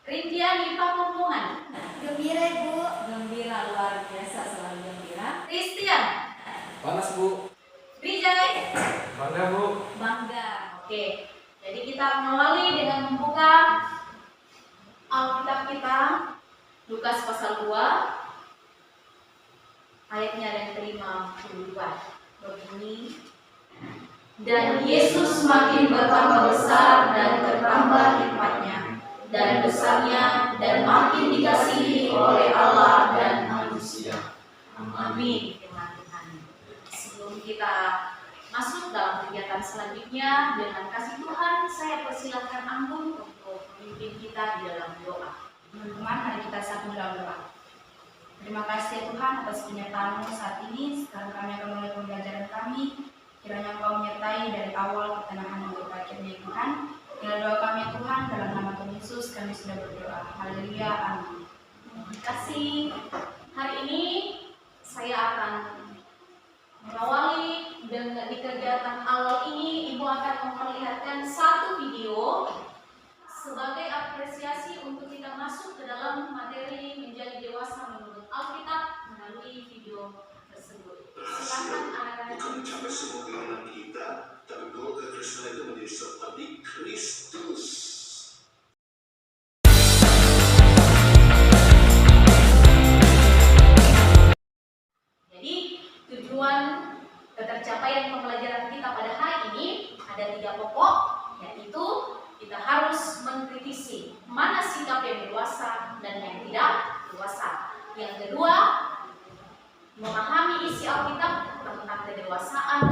Rintiani Pakumpungan. Gembira Ibu. Gembira, luar biasa, selalu gembira. Christian. Panas Bu. Rijay. Bangga Bu. Bangga. Oke. Jadi kita mengawali dengan membuka Alkitab kita Lukas pasal 2 ayatnya yang ke-52 berbunyi, dan Yesus makin bertambah besar dan bertambah hikmatnya dan besarnya dan makin dikasihi oleh Allah dan manusia. Amin. Firman Tuhan. Sebelum kita masuk dalam kegiatan selanjutnya, dengan kasih Tuhan saya persilahkan Anggun untuk memimpin kita di dalam doa. Teman-teman, mari kita satu dalam doa. Terima kasih ya Tuhan atas penyertaan-Mu saat ini. Sekarang kami akan mulai pembelajaran kami. Kiranya Engkau menyertai dari awal ketenangan untuk akhirnya Tuhan. Inilah doa kami ya Tuhan, dalam nama Tuhan Yesus kami sudah berdoa. Haleluya, amin. Terima kasih. Hari ini saya akan mengawali dengan di kegiatan awal ini. Ibu akan memperlihatkan satu video sebagai apresiasi untuk kita masuk ke dalam materi menjadi dewasa menurut Alkitab melalui video tersebut. Silakan anak-anak. Bukan mencapai semua keinginan kita, tapi goal kekristenan itu menjadi seperti Kristus. Jadi tujuan ketercapaian pembelajaran kita pada hari ini ada 3 pokok, yaitu kita harus mengkritisi mana sikap yang dewasa dan yang tidak dewasa. Yang kedua, memahami isi Alkitab tentang kedewasaan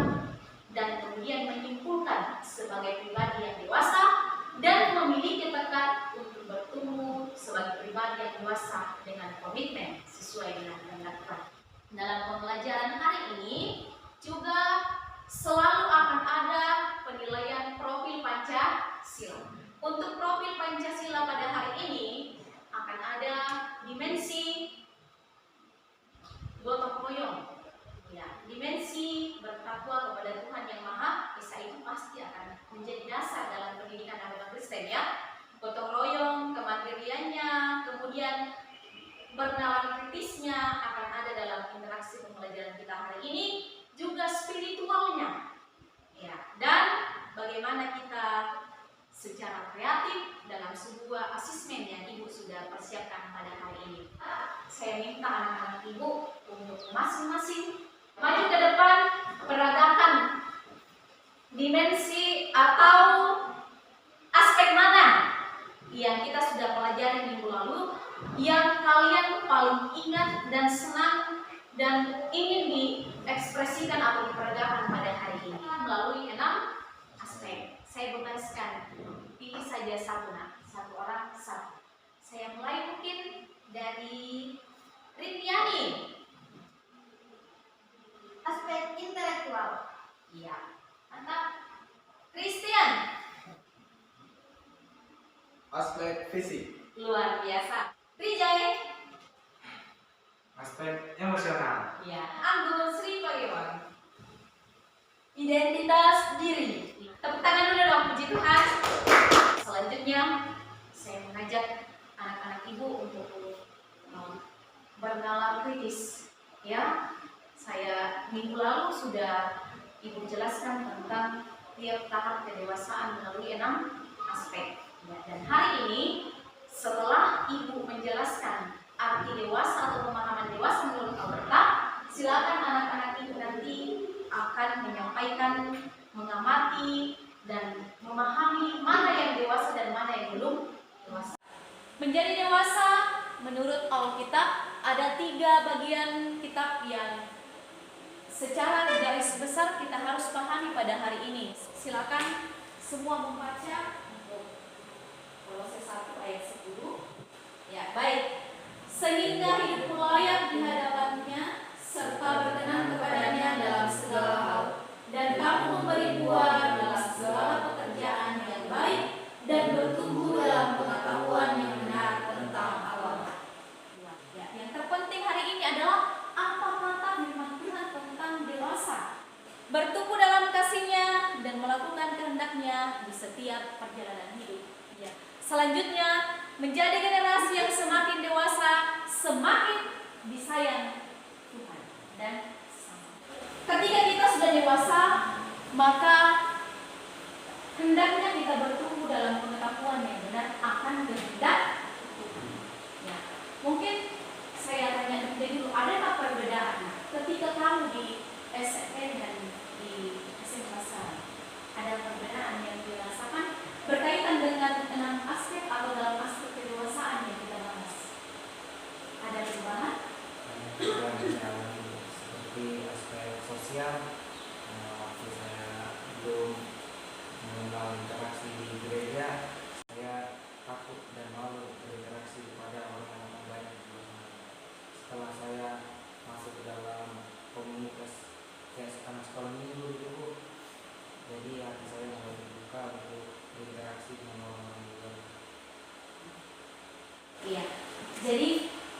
dan kemudian menyimpulkan sebagai pribadi yang dewasa dan memiliki tekad untuk bertumbuh sebagai pribadi yang dewasa dengan komitmen sesuai dengan kehendak Tuhan. Dalam pembelajaran hari ini juga selalu akan ada penilaian profil Pancasila. Untuk profil Pancasila pada hari ini akan ada dimensi gotong royong, ya, dimensi bertakwa kepada Tuhan Yang Maha Esa. Itu pasti akan menjadi dasar dalam pendidikan agama Kristen, ya. Gotong royong, kemandiriannya, kemudian bernalar kritisnya akan ada dalam interaksi pembelajaran kita hari ini, juga spiritualnya, ya, dan bagaimana kita secara kreatif dalam sebuah asesmen yang Ibu sudah persiapkan pada hari ini. Saya minta anak-anak Ibu untuk masing-masing maju ke depan, peragakan dimensi atau aspek mana yang kita sudah pelajari minggu lalu, yang kalian paling ingat dan senang dan ingin diekspresikan atau diperagakan pada hari ini melalui 6 aspek. Saya bebaskan, pilih saja satu orang satu. Saya mulai mungkin dari Rintiani. Aspek intelektual. Iya, mantap. Christian. Aspek fisik. Luar biasa. Rijay. Aspek emosional. Iya. Anggun Sri Pagewang. Identitas diri. Tepuk tangan dulu dong, puji Tuhan. Selanjutnya, saya mengajak anak-anak Ibu untuk bernalar kritis. Ya, saya minggu lalu sudah Ibu jelaskan tentang tiap tahap kedewasaan melalui 6 aspek. Ya, dan hari ini, setelah Ibu menjelaskan arti dewasa atau pemahaman dewasa menurut Alkitab, silakan anak-anak Ibu nanti akan menyampaikan, mengamati dan memahami mana yang dewasa dan mana yang belum dewasa. Menjadi dewasa menurut Alkitab ada 3 bagian kitab yang secara garis besar kita harus pahami pada hari ini. Silakan semua membaca untuk Kolose 1 ayat 10. Ya, baik. Sehingga hidup layak di hadapannya serta berkenan kepadanya dalam segala hal, dan kamu memberi buah dalam segala pekerjaan yang baik dan bertumbuh dalam pengetahuan yang benar tentang Allah. Ya, yang terpenting hari ini adalah apa kata firman Tuhan tentang dewasa. Bertumbuh dalam kasih-Nya dan melakukan kehendak-Nya di setiap perjalanan hidup. Ya. Selanjutnya tentunya menjadi generasi yang semakin dewasa, semakin disayang Tuhan dan sesama. Ketika kita sudah dewasa, maka hendaknya kita bertumbuh dalam pengetahuan yang benar akan kehendak Tuhan. Ya. Mungkin saya tanya dulu, adakah perbedaan ketika kamu di SMP dan di SMA sekarang? Ada perbedaan yang dirasakan berkaitan dengan 6 aspek atau dalam aspek kedewasaan yang kita bahas? Ada perubahan? Seperti aspek sosial, waktu saya belum mengenal interaksi di gereja, saya takut dan malu berinteraksi kepada orang-orang banyak di luar. Setelah saya masuk ke dalam komunitas kayak anak sekolah minggu itu, Bu, jadi hati saya mulai terbuka untuk berinteraksi dengan orang-orang di luar. Iya. Jadi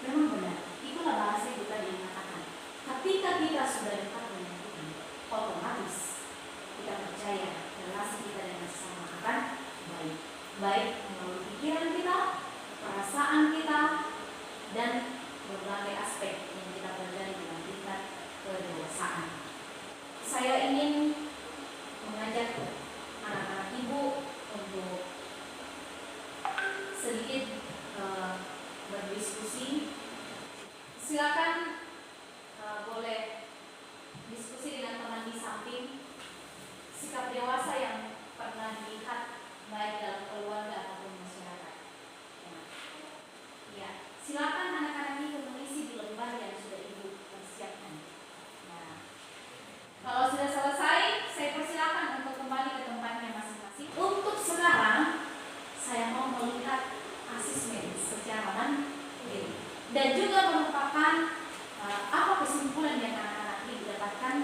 memang benar. Itulah bahasa kita yang mengatakan. Ketika kita sudah dekat dengan Tuhan, otomatis kita percaya relasi kita dengan sesama akan baik. Baik melalui pikiran kita, perasaan kita, dan berbagai aspek yang kita pelajari dalam tingkat kedewasaan. Saya ingin mengajak anak-anak ibu untuk sedikit berdiskusi. Silakan boleh diskusi dengan teman di samping. Sikap dewasa yang pernah dilihat baik dalam keluarga ataupun masyarakat. Ya, silakan anak-anak ibu mengisi di lembar yang sudah ibu persiapkan. Nah, kalau sudah selesai, saya persilakan untuk kembali ke tempatnya masing-masing. Untuk sekarang, saya mau melihat asesmen secara mandiri dan juga merupakan apa kesimpulan yang anak-anak ibu dapatkan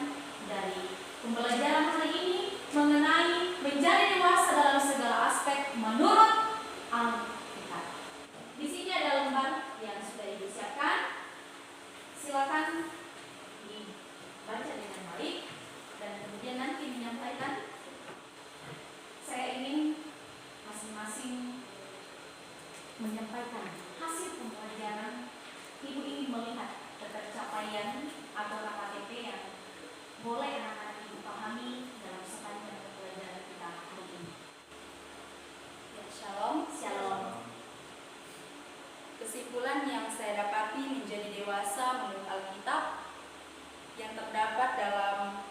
dari pembelajaran hari ini mengenai menjadi dewasa dalam segala aspek menurut Alkitab. Di sini ada lembar yang sudah ibu siapkan. Silakan dibaca dengan baik dan kemudian nanti menyampaikan. Saya ingin masing-masing menyampaikan hasil pembelajaran. Ibu ingin melihat ketercapaian atau KTP yang boleh anak-anak ibu pahami dalam sepanjang pembelajaran kita hari ini. Ya, shalom. Shalom. Kesimpulan yang saya dapati menjadi dewasa menurut Alkitab yang terdapat dalam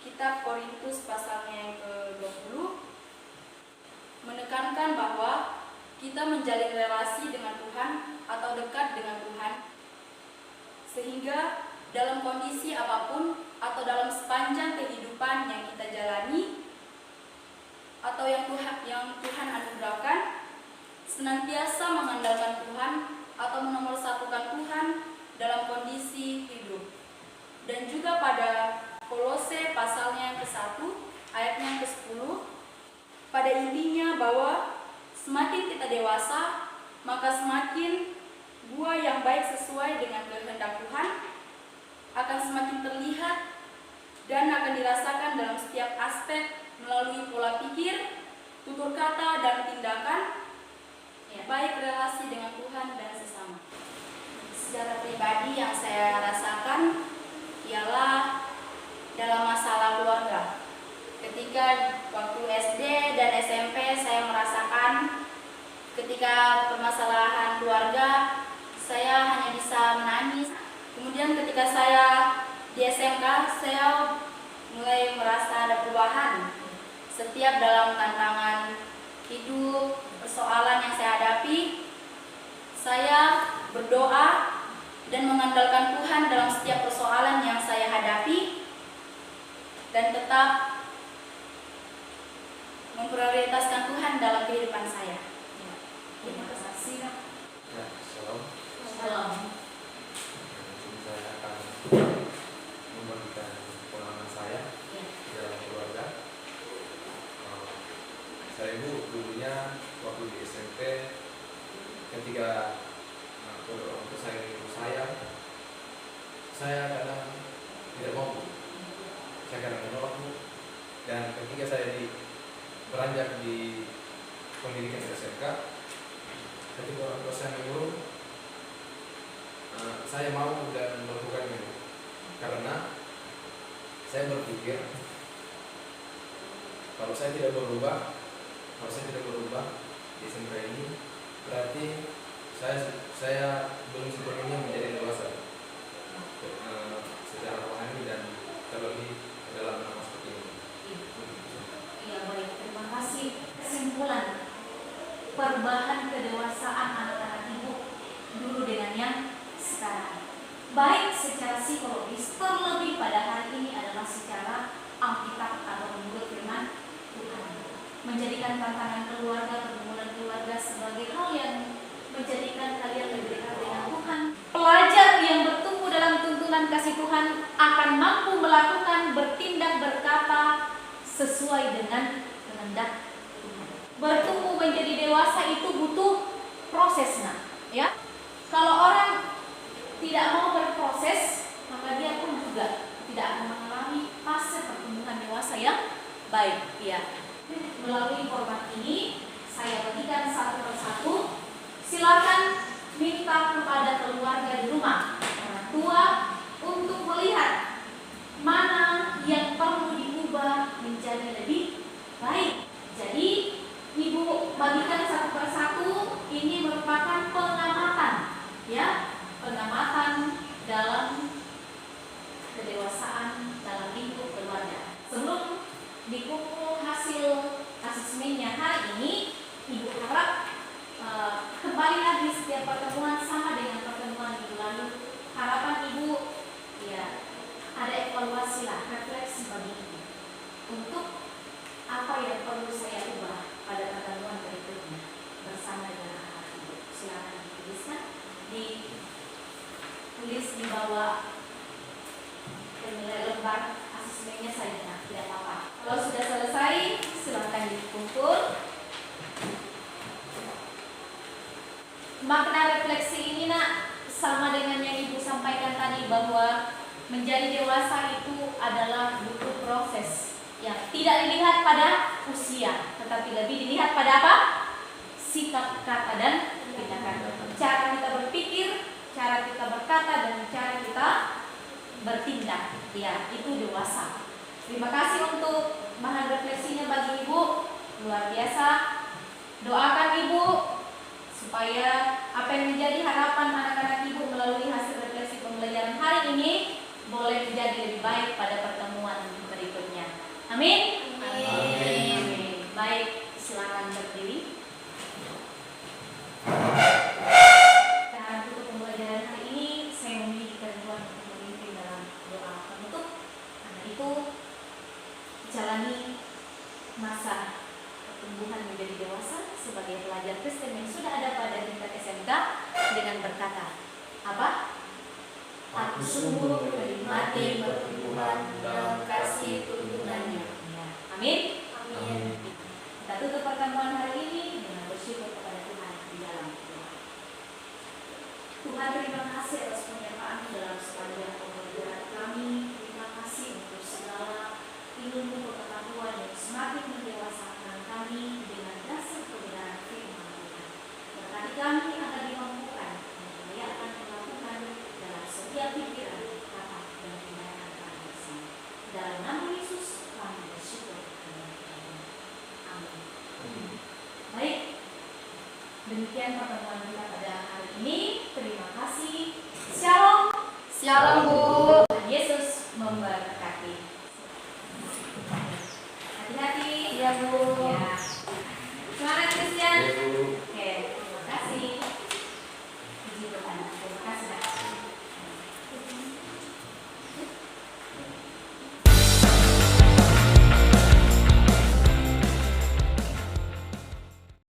kitab Korintus pasalnya yang ke-20 menekankan bahwa kita menjalin relasi dengan Tuhan atau dekat dengan Tuhan, sehingga dalam kondisi apapun atau dalam sepanjang kehidupan yang kita jalani atau yang Tuhan anugerahkan, senantiasa mengandalkan Tuhan atau menomorsatukan Tuhan dalam kondisi hidup. Dan juga pada Kolose pasalnya yang ke-1 ayatnya yang ke-10, pada intinya bahwa semakin kita dewasa, maka semakin buah yang baik sesuai dengan kehendak Tuhan akan semakin terlihat dan akan dirasakan dalam setiap aspek melalui pola pikir, tutur kata, dan tindakan, ya, baik relasi dengan Tuhan dan sesama. Secara pribadi yang saya rasakan ialah dalam masalah keluarga. Ketika waktu SD dan SMP saya merasakan ketika permasalahan keluarga saya hanya bisa menangis. Kemudian ketika saya di SMK saya mulai merasa ada perubahan. Setiap dalam tantangan hidup, persoalan yang saya hadapi, saya berdoa dan mengandalkan Tuhan dalam setiap persoalan yang saya hadapi dan tetap memprioritaskan Tuhan dalam kehidupan saya. Ya, terima kasih. Ya, shalom. Shalom. Saya akan membagikan pengalaman saya Ya. di dalam keluarga. Saya dulunya waktu di SMP ketika orang tua saya kadang tidak mampu, saya kadang menolak, dan ketika saya beranjak di pendidikan SMK, ketika orang tua saya menyuruh, saya mau dan melakukannya. Karena saya berpikir kalau saya tidak berubah di SMK ini, berarti saya belum sepenuhnya menjadi dewasa secara rohani dan terlebih dalam hal seperti ini. Iya, baik, terima kasih. Kesimpulan perubahan kedewasaan anak-anak ibu dulu dengan yang sekarang, baik secara psikologis, terlebih pada hari ini adalah secara Alkitab atau menurut firman Tuhan, menjadikan tantangan keluarga, pergumulan keluarga sebagai hal yang menjadikan kalian lebih dekat dengan Tuhan. Pelajar yang bertumbuh dalam tuntunan kasih Tuhan akan mampu melakukan, bertindak, berkata sesuai dengan kehendak Tuhan. Bertumbuh menjadi dewasa itu butuh prosesnya, ya. Kalau orang tidak mau berproses, maka dia pun juga tidak akan mengalami fase pertumbuhan dewasa yang baik, ya. Melalui format ini saya bagikan satu persatu. Silakan minta kepada keluarga di rumah, orang tua, untuk melihat mana yang perlu diubah menjadi lebih baik. Jadi ibu bagikan satu persatu. Ini merupakan pengamatan, ya, pengamatan dalam kedewasaan dalam lingkup keluarga. Sebelum dikumpul hasil asesmennya hari ini, ibu harap kembali lagi setiap pertemuan sama dengan pertemuan minggu lalu. Harapan ibu, ya, ada evaluasi lah, refleksi bagi ibu untuk apa yang perlu saya ubah pada pertemuan berikutnya bersama dengan anak ibu. Silakan dituliskan, ditulis di bawah nilai lembar asesmennya saja, tidak apa-apa. Kalau sudah selesai, silakan dikumpul. Makna refleksi ini nak sama dengan yang ibu sampaikan tadi, bahwa menjadi dewasa itu adalah butuh proses yang tidak dilihat pada usia, tetapi lebih dilihat pada apa? Sikap, kata, dan tindakan. Cara kita berpikir, cara kita berkata, dan cara kita bertindak, ya, itu dewasa. Terima kasih untuk bahan refleksinya bagi ibu, luar biasa. Doakan ibu supaya apa yang menjadi harapan anak-anak ibu melalui hasil refleksi pembelajaran hari ini boleh menjadi lebih baik pada pertemuan berikutnya. Amin. Amin. Baik, silakan berdiri. Dan untuk pembelajaran hari ini saya memiliki kehendak untuk memimpin dalam doa penutup. Karena itu jalani masa pertumbuhan menjadi dewasa sebagai pelajar Kristen yang sudah ada pada tingkat SMK dengan berkata, apa? Aku sungguh menikmati pertumbuhan dalam kasih tuntunannya. Ya. Amin. Amin. Kita tutup pertemuan hari ini dengan bersyukur kepada Tuhan di dalam doa. Tuhan, terima kasih atas penyertaan dalam sepanjang pembelajaran kami. Terima kasih untuk segala ilmu pengetahuan yang semakin mendewasakan kami dengan dasar kebenaran firman Tuhan. Berkati kami agar dimampukan memuliakan melakukan dalam setiap pikiran, kata, dan tindakan kami bersama. Dalam nama Yesus kami bersyukur. Amin. Baik, demikian pertemuan kita pada hari ini. Terima kasih. Shalom. Shalom Bu. Tuhan Yesus memberkati. Hati-hati. Iya Bu. Ya. Semangat Christian.